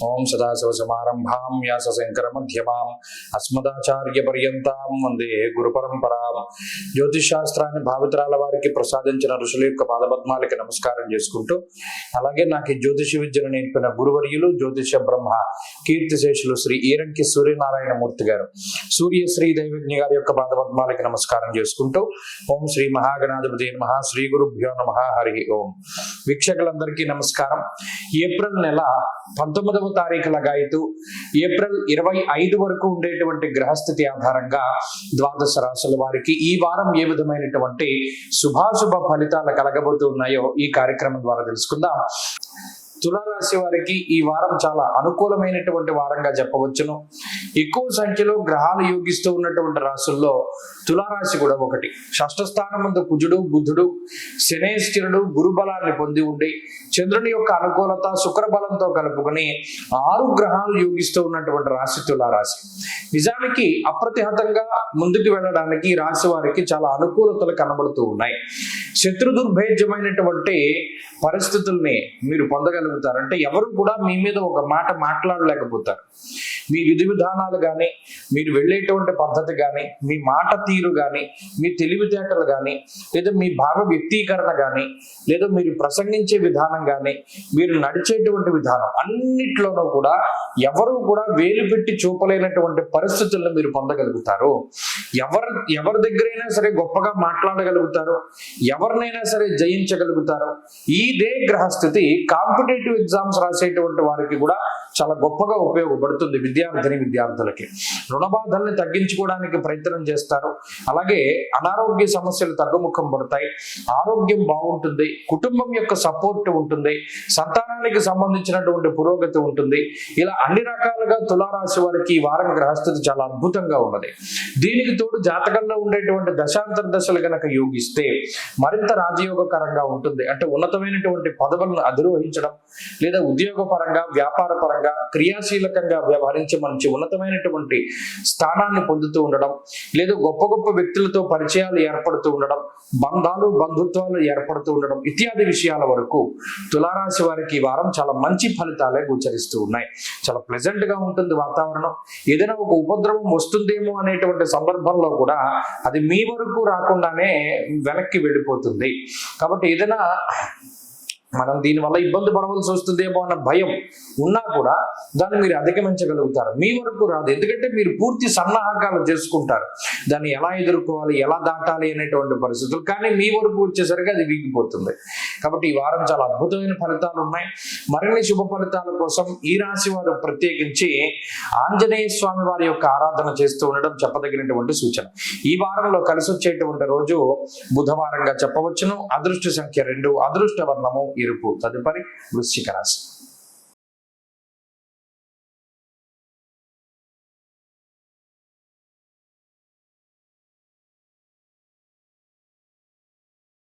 ఓం సదాశివసమారంభాం వ్యాసశంకరమధ్యమాం అస్మదాచార్యపర్యంతాం వందే గురుపరంపరాం. జ్యోతిషాస్త్రాన్ని భావితరాల వారికి ప్రసాదించిన ఋషుల యొక్క పాదపద్మాలకి నమస్కారం చేసుకుంటూ, అలాగే నాకు ఈ జ్యోతిష విద్యను నేర్పిన గురువర్యులు జ్యోతిష బ్రహ్మ కీర్తిశేషులు శ్రీ ఈరంకి సూర్యనారాయణమూర్తి గారు, సూర్యశ్రీ దైవజ్ఞ గారి యొక్క పాదపద్మాలకి నమస్కారం చేసుకుంటూ, ఓం శ్రీ మహాగణాధిపతి నమః, శ్రీ గురుభ్యో నమః, హరి ఓం. వీక్షకులందరికీ నమస్కారం. ఏప్రిల్ నెల 19వ తారీఖు లగాయతు ఏప్రిల్ 25 వరకు ఉండేటువంటి గ్రహస్థితి ఆధారంగా ద్వాదశ రాశుల వారికి ఈ వారం ఏ విధమైనటువంటి శుభాశుభ ఫలితాలు కలగబోతూ ఉన్నాయో ఈ కార్యక్రమం ద్వారా తెలుసుకుందాం. తులారాశి వారికి ఈ వారం చాలా అనుకూలమైనటువంటి వారంగా చెప్పవచ్చును. ఎక్కువ సంఖ్యలో గ్రహాలు యోగిస్తూ ఉన్నటువంటి రాశుల్లో తులారాశి కూడా ఒకటి. షష్ఠ స్థానం ముందు కుజుడు, బుధుడు, శనేశ్వరుడు గురుబలాన్ని పొంది ఉండి చంద్రుని యొక్క అనుకూలత శుక్ర బలంతో కలుపుకొని 6 గ్రహాలు యోగిస్తూ ఉన్నటువంటి రాశి తులారాశి. నిజానికి అప్రతిహతంగా ముందుకు వెళ్ళడానికి రాశి వారికి చాలా అనుకూలతలు కనబడుతూ ఉన్నాయి. శత్రు దుర్భేద్యమైనటువంటి పరిస్థితుల్ని మీరు పొందగలుగుతారు. అంటే ఎవరు కూడా మీ మీద ఒక మాట మాట్లాడలేకపోతారు. మీ విధి విధానాలు కానీ, మీరు వెళ్ళేటువంటి పద్ధతి కానీ, మీ మాట తీరు కానీ, మీ తెలివితేటలు కానీ, లేదా మీ భావ వ్యక్తీకరణ కానీ, లేదా మీరు ప్రసంగించే విధానం కానీ, మీరు నడిచేటువంటి విధానం అన్నిట్లోనూ కూడా ఎవరు కూడా వేలు పెట్టి చూపలేనటువంటి పరిస్థితులను మీరు పొందగలుగుతారు. ఎవరి దగ్గరైనా సరే గొప్పగా మాట్లాడగలుగుతారు, ఎవరినైనా సరే జయించగలుగుతారు. ఇదే గ్రహస్థితి కాంపిటేటివ్ ఎగ్జామ్స్ రాసేటువంటి వారికి కూడా చాలా గొప్పగా ఉపయోగపడుతుంది. విద్యార్థులకి రుణ బాధల్ని తగ్గించుకోవడానికి ప్రయత్నం చేస్తారు. అలాగే అనారోగ్య సమస్యలు తగ్గుముఖం పడతాయి, ఆరోగ్యం బాగుంటుంది, కుటుంబం యొక్క సపోర్ట్ ఉంటుంది, సంతానానికి సంబంధించినటువంటి పురోగతి ఉంటుంది. ఇలా అన్ని రకాలుగా తులారాశి వారికి ఈ వారం గ్రహస్థితి చాలా అద్భుతంగా ఉన్నది. దీనికి తోడు జాతకంలో ఉండేటువంటి దశాంతర దశలు గనక యోగిస్తే మరింత రాజయోగకరంగా ఉంటుంది. అంటే ఉన్నతమైనటువంటి పదవులను అధిరోహించడం, లేదా ఉద్యోగ పరంగా, వ్యాపార పరంగా క్రియాశీలకంగా వ్యవహరించి మంచి ఉన్నతమైనటువంటి స్థానాన్ని పొందుతూ ఉండడం, లేదా గొప్ప గొప్ప వ్యక్తులతో పరిచయాలు ఏర్పడుతూ ఉండడం, బంధాలు బంధుత్వాలు ఏర్పడుతూ ఉండడం ఇత్యాది విషయాల వరకు తులారాశి వారికి ఈ వారం చాలా మంచి ఫలితాలే గోచరిస్తూ ఉన్నాయి. చాలా ప్లెజెంట్ గా ఉంటుంది వాతావరణం. ఏదైనా ఒక ఉపద్రవం వస్తుందేమో అనేటువంటి సందర్భంలో కూడా అది మీ వరకు రాకుండానే వెనక్కి వెళ్ళిపోతుంది. కాబట్టి ఏదైనా మనం దీనివల్ల ఇబ్బంది పడవలసి వస్తుందేమో అన్న భయం ఉన్నా కూడా దాన్ని మీరు అధిగమించగలుగుతారు. మీ వరకు రాదు, ఎందుకంటే మీరు పూర్తి సన్నాహకాలు చేసుకుంటారు దాన్ని ఎలా ఎదుర్కోవాలి, ఎలా దాటాలి అనేటువంటి పరిస్థితులు. కానీ మీ వరకు వచ్చేసరికి అది వీగిపోతుంది. కాబట్టి ఈ వారం చాలా అద్భుతమైన ఫలితాలు ఉన్నాయి. మరిన్ని శుభ ఫలితాల కోసం ఈ రాశి వారు ప్రత్యేకించి ఆంజనేయ స్వామి వారి యొక్క ఆరాధన చేస్తూ ఉండడం చెప్పదగినటువంటి సూచన. ఈ వారంలో కలిసి వచ్చేటువంటి రోజు బుధవారంగా చెప్పవచ్చును. అదృష్ట సంఖ్య 2, అదృష్ట వర్ణము ఎరుపు. తదుపరి వృశ్చిక రాశి.